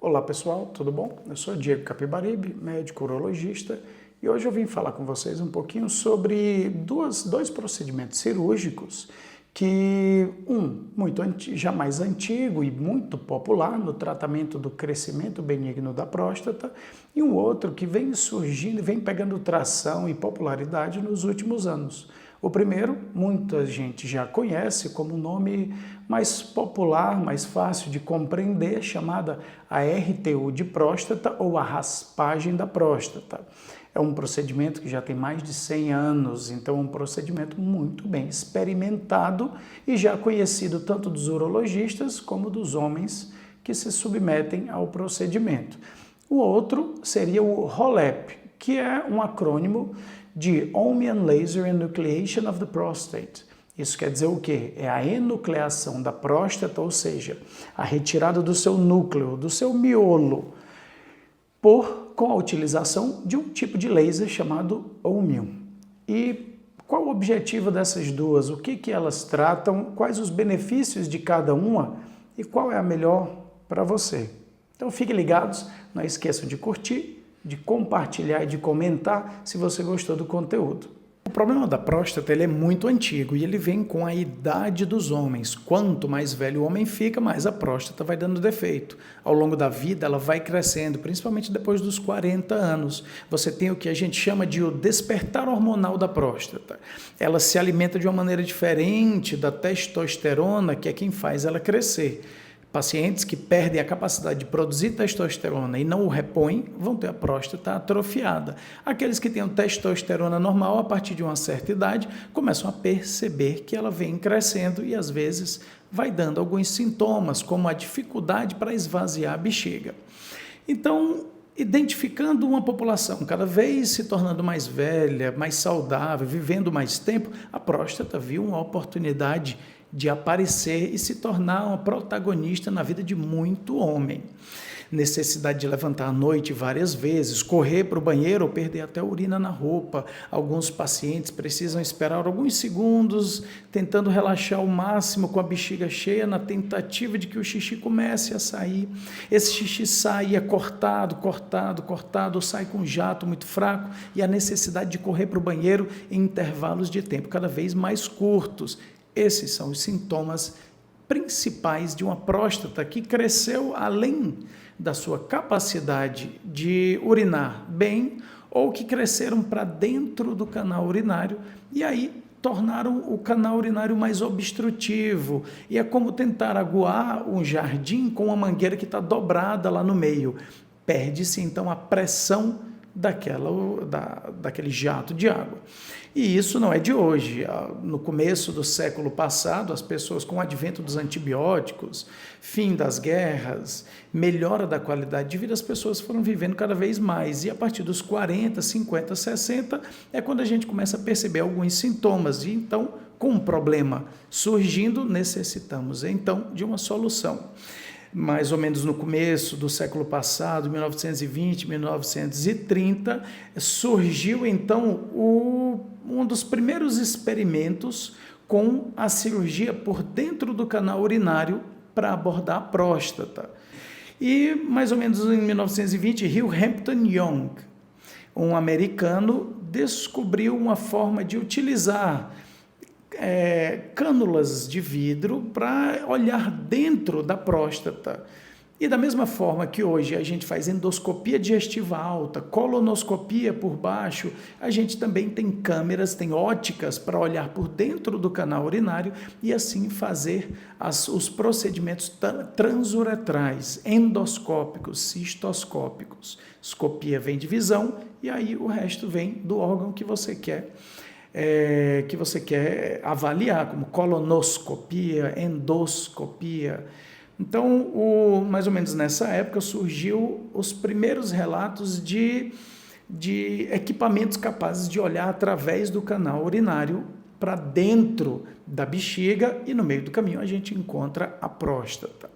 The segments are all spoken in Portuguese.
Olá pessoal, tudo bom? Eu sou Diego Capibaribe, médico urologista, e hoje eu vim falar com vocês um pouquinho sobre dois procedimentos cirúrgicos que, já mais antigo e muito popular no tratamento do crescimento benigno da próstata, e um outro que vem surgindo, vem pegando tração e popularidade nos últimos anos. O primeiro, muita gente já conhece como um nome mais popular, mais fácil de compreender, chamada a RTU de próstata ou a raspagem da próstata. É um procedimento que já tem mais de 100 anos, então é um procedimento muito bem experimentado e já conhecido tanto dos urologistas como dos homens que se submetem ao procedimento. O outro seria o HoLEP, que é um acrônimo de Holmian Laser Enucleation of the Prostate. Isso quer dizer o quê? É a enucleação da próstata, ou seja, a retirada do seu núcleo, do seu miolo, com a utilização de um tipo de laser chamado Holmium. E qual o objetivo dessas duas? O que elas tratam? Quais os benefícios de cada uma? E qual é a melhor para você? Então fiquem ligados, não esqueçam de curtir, de compartilhar e de comentar se você gostou do conteúdo. O problema da próstata ele é muito antigo e ele vem com a idade dos homens. Quanto mais velho o homem fica, mais a próstata vai dando defeito. Ao longo da vida ela vai crescendo, principalmente depois dos 40 anos. Você tem o que a gente chama de o despertar hormonal da próstata. Ela se alimenta de uma maneira diferente da testosterona, que é quem faz ela crescer. Pacientes que perdem a capacidade de produzir testosterona e não o repõem vão ter a próstata atrofiada. Aqueles que têm a testosterona normal, a partir de uma certa idade, começam a perceber que ela vem crescendo e às vezes vai dando alguns sintomas, como a dificuldade para esvaziar a bexiga. Então, identificando uma população cada vez se tornando mais velha, mais saudável, vivendo mais tempo, a próstata viu uma oportunidade de aparecer e se tornar uma protagonista na vida de muito homem. Necessidade de levantar à noite várias vezes, correr para o banheiro ou perder até a urina na roupa. Alguns pacientes precisam esperar alguns segundos, tentando relaxar ao máximo com a bexiga cheia, na tentativa de que o xixi comece a sair. Esse xixi sai cortado, sai com um jato muito fraco e a necessidade de correr para o banheiro em intervalos de tempo cada vez mais curtos. Esses são os sintomas principais de uma próstata que cresceu além da sua capacidade de urinar bem ou que cresceram para dentro do canal urinário e aí tornaram o canal urinário mais obstrutivo. E é como tentar aguar um jardim com uma mangueira que está dobrada lá no meio. Perde-se então a pressão daquele jato de água. E isso não é de hoje. No começo do século passado, as pessoas, com o advento dos antibióticos, fim das guerras, melhora da qualidade de vida, as pessoas foram vivendo cada vez mais. E a partir dos 40, 50, 60, é quando a gente começa a perceber alguns sintomas. E então, com um problema surgindo, necessitamos então de uma solução. Mais ou menos no começo do século passado, 1920, 1930, surgiu então um dos primeiros experimentos com a cirurgia por dentro do canal urinário para abordar a próstata. E mais ou menos em 1920, Hugh Hampton Young, um americano, descobriu uma forma de utilizar cânulas de vidro para olhar dentro da próstata. E da mesma forma que hoje a gente faz endoscopia digestiva alta, colonoscopia por baixo, a gente também tem câmeras, tem óticas para olhar por dentro do canal urinário e assim fazer os procedimentos transuretrais, endoscópicos, cistoscópicos. Escopia vem de visão e aí o resto vem do órgão que você quer avaliar, como colonoscopia, endoscopia. Então, mais ou menos nessa época, surgiu os primeiros relatos de equipamentos capazes de olhar através do canal urinário para dentro da bexiga e no meio do caminho a gente encontra a próstata.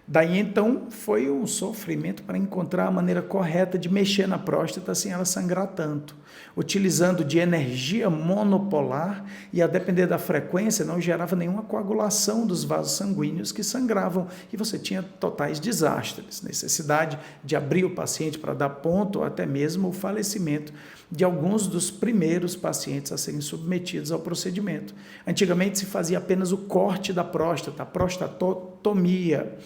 Daí então foi um sofrimento para encontrar a maneira correta de mexer na próstata sem ela sangrar tanto, utilizando de energia monopolar e a depender da frequência não gerava nenhuma coagulação dos vasos sanguíneos que sangravam e você tinha totais desastres, necessidade de abrir o paciente para dar ponto ou até mesmo o falecimento de alguns dos primeiros pacientes a serem submetidos ao procedimento. Antigamente se fazia apenas o corte da próstata, a prostatotomia,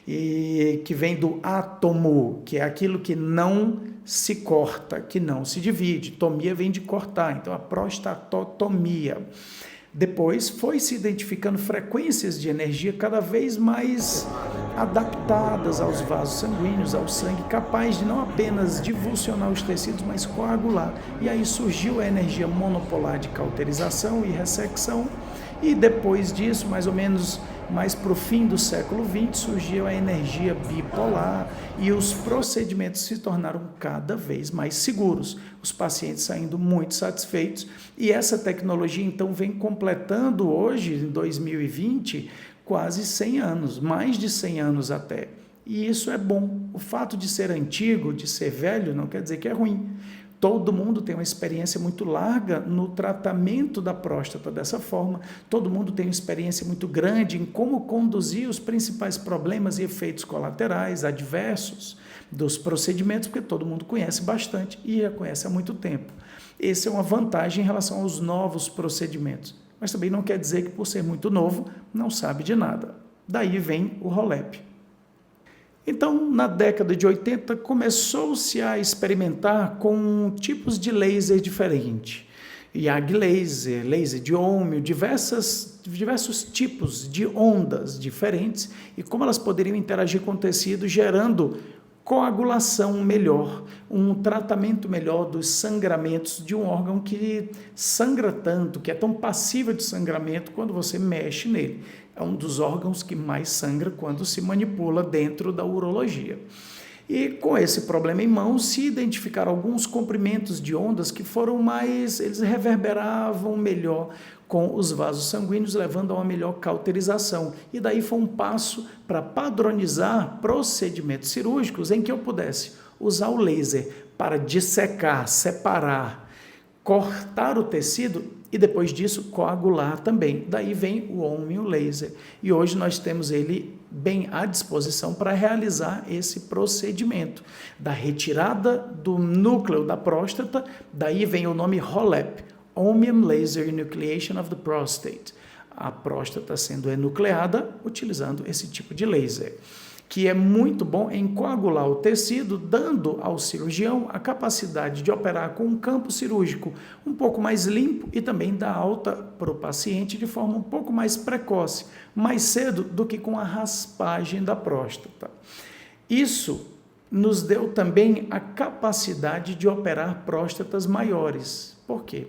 e que vem do átomo, que é aquilo que não se corta, que não se divide. Tomia vem de cortar, então a prostatotomia. Depois foi se identificando frequências de energia cada vez mais adaptadas aos vasos sanguíneos, ao sangue, capaz de não apenas divulsionar os tecidos, mas coagular. E aí surgiu a energia monopolar de cauterização e ressecção, e depois disso, mais ou menos mais para o fim do século XX, surgiu a energia bipolar e os procedimentos se tornaram cada vez mais seguros, os pacientes saindo muito satisfeitos, e essa tecnologia então vem completando hoje, em 2020, quase 100 anos, mais de 100 anos até. E isso é bom. O fato de ser antigo, de ser velho, não quer dizer que é ruim. Todo mundo tem uma experiência muito larga no tratamento da próstata dessa forma, todo mundo tem uma experiência muito grande em como conduzir os principais problemas e efeitos colaterais adversos dos procedimentos, porque todo mundo conhece bastante e já conhece há muito tempo. Essa é uma vantagem em relação aos novos procedimentos, mas também não quer dizer que por ser muito novo não sabe de nada. Daí vem o ROLEP. Então, na década de 80, começou-se a experimentar com tipos de laser diferentes. YAG laser, laser de ômio, diversos tipos de ondas diferentes e como elas poderiam interagir com o tecido, gerando coagulação melhor, um tratamento melhor dos sangramentos de um órgão que sangra tanto, que é tão passível de sangramento quando você mexe nele. É um dos órgãos que mais sangra quando se manipula dentro da urologia. E com esse problema em mãos, se identificaram alguns comprimentos de ondas que foram mais, eles reverberavam melhor com os vasos sanguíneos, levando a uma melhor cauterização. E daí foi um passo para padronizar procedimentos cirúrgicos em que eu pudesse usar o laser para dissecar, separar, cortar o tecido e depois disso coagular também. Daí vem o ômio laser. E hoje nós temos ele bem à disposição para realizar esse procedimento da retirada do núcleo da próstata. Daí vem o nome ROLEP, Ohmium Laser Enucleation of the Prostate. A próstata sendo enucleada utilizando esse tipo de laser, que é muito bom em coagular o tecido, dando ao cirurgião a capacidade de operar com um campo cirúrgico um pouco mais limpo e também dar alta para o paciente de forma um pouco mais precoce, mais cedo do que com a raspagem da próstata. Isso nos deu também a capacidade de operar próstatas maiores. Por quê?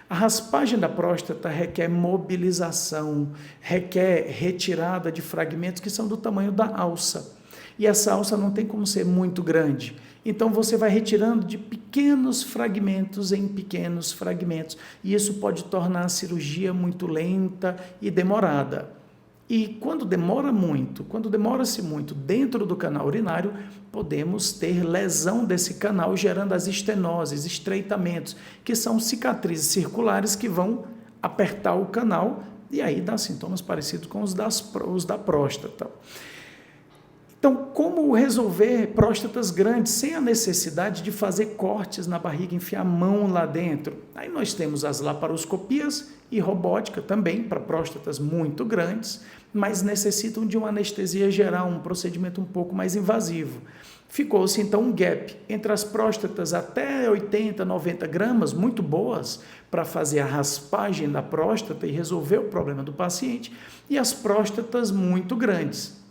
A raspagem da próstata requer mobilização, requer retirada de fragmentos que são do tamanho da alça. E essa alça não tem como ser muito grande. Então você vai retirando de pequenos fragmentos em pequenos fragmentos. E isso pode tornar a cirurgia muito lenta e demorada. E quando demora-se muito dentro do canal urinário, podemos ter lesão desse canal, gerando as estenoses, estreitamentos, que são cicatrizes circulares que vão apertar o canal e aí dá sintomas parecidos com os da próstata. Então, como resolver próstatas grandes sem a necessidade de fazer cortes na barriga, enfiar a mão lá dentro? Aí nós temos as laparoscopias e robótica também para próstatas muito grandes, mas necessitam de uma anestesia geral, um procedimento um pouco mais invasivo. Ficou-se então um gap entre as próstatas até 80, 90 gramas, muito boas para fazer a raspagem da próstata e resolver o problema do paciente, e as próstatas muito grandes,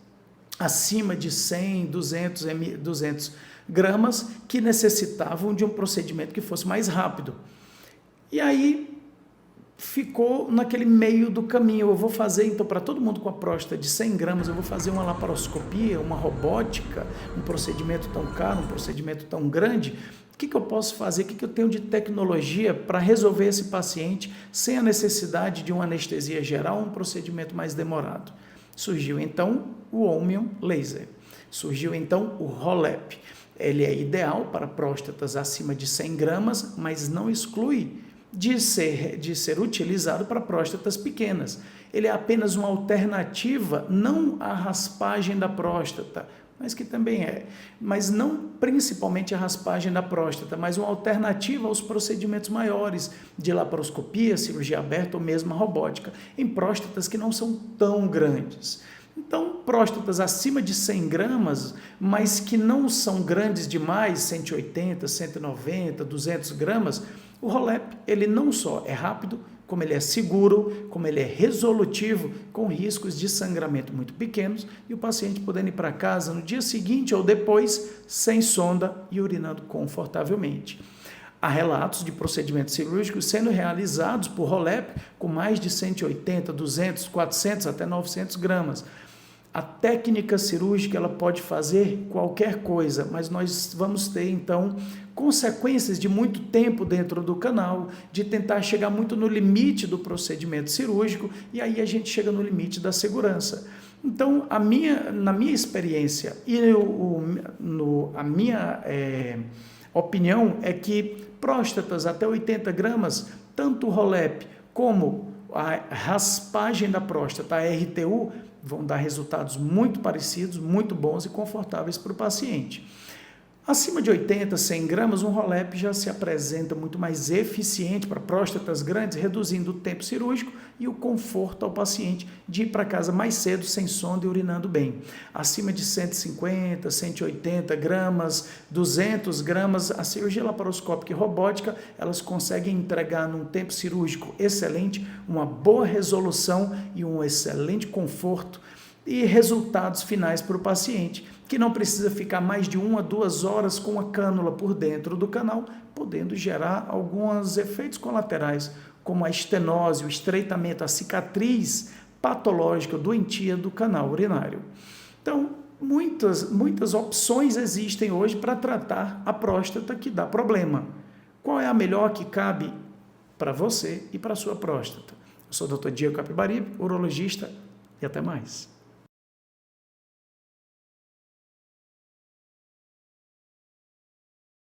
acima de 100, 200 gramas, que necessitavam de um procedimento que fosse mais rápido. E aí ficou naquele meio do caminho. Eu vou fazer, então, para todo mundo com a próstata de 100 gramas, eu vou fazer uma laparoscopia, uma robótica, um procedimento tão caro, um procedimento tão grande. O que eu posso fazer? O que eu tenho de tecnologia para resolver esse paciente sem a necessidade de uma anestesia geral, um procedimento mais demorado? Surgiu então o Holmium Laser, surgiu então o HoLEP. Ele é ideal para próstatas acima de 100 gramas, mas não exclui de ser utilizado para próstatas pequenas. Ele é apenas uma alternativa, não à raspagem da próstata, mas que também é, mas não principalmente a raspagem da próstata, mas uma alternativa aos procedimentos maiores, de laparoscopia, cirurgia aberta ou mesmo a robótica, em próstatas que não são tão grandes. Então, próstatas acima de 100 gramas, mas que não são grandes demais, 180, 190, 200 gramas, o HoLEP, ele não só é rápido, como ele é seguro, como ele é resolutivo, com riscos de sangramento muito pequenos, e o paciente podendo ir para casa no dia seguinte ou depois, sem sonda e urinando confortavelmente. Há relatos de procedimentos cirúrgicos sendo realizados por HoLEP com mais de 180, 200, 400 até 900 gramas. A técnica cirúrgica ela pode fazer qualquer coisa, mas nós vamos ter então consequências de muito tempo dentro do canal, de tentar chegar muito no limite do procedimento cirúrgico, e aí a gente chega no limite da segurança. Então, na minha experiência e a minha opinião é que próstatas até 80 gramas, tanto o HoLEP como a raspagem da próstata, a RTU, vão dar resultados muito parecidos, muito bons e confortáveis para o paciente. Acima de 80, 100 gramas, um HoLEP já se apresenta muito mais eficiente para próstatas grandes, reduzindo o tempo cirúrgico e o conforto ao paciente de ir para casa mais cedo, sem sonda e urinando bem. Acima de 150, 180 gramas, 200 gramas, a cirurgia laparoscópica e robótica, elas conseguem entregar num tempo cirúrgico excelente, uma boa resolução e um excelente conforto e resultados finais para o paciente, que não precisa ficar mais de 1 a 2 horas com a cânula por dentro do canal, podendo gerar alguns efeitos colaterais, como a estenose, o estreitamento, a cicatriz patológica doentia do canal urinário. Então, muitas opções existem hoje para tratar a próstata que dá problema. Qual é a melhor que cabe para você e para a sua próstata? Eu sou o Dr. Diego Capibaribe, urologista, e até mais.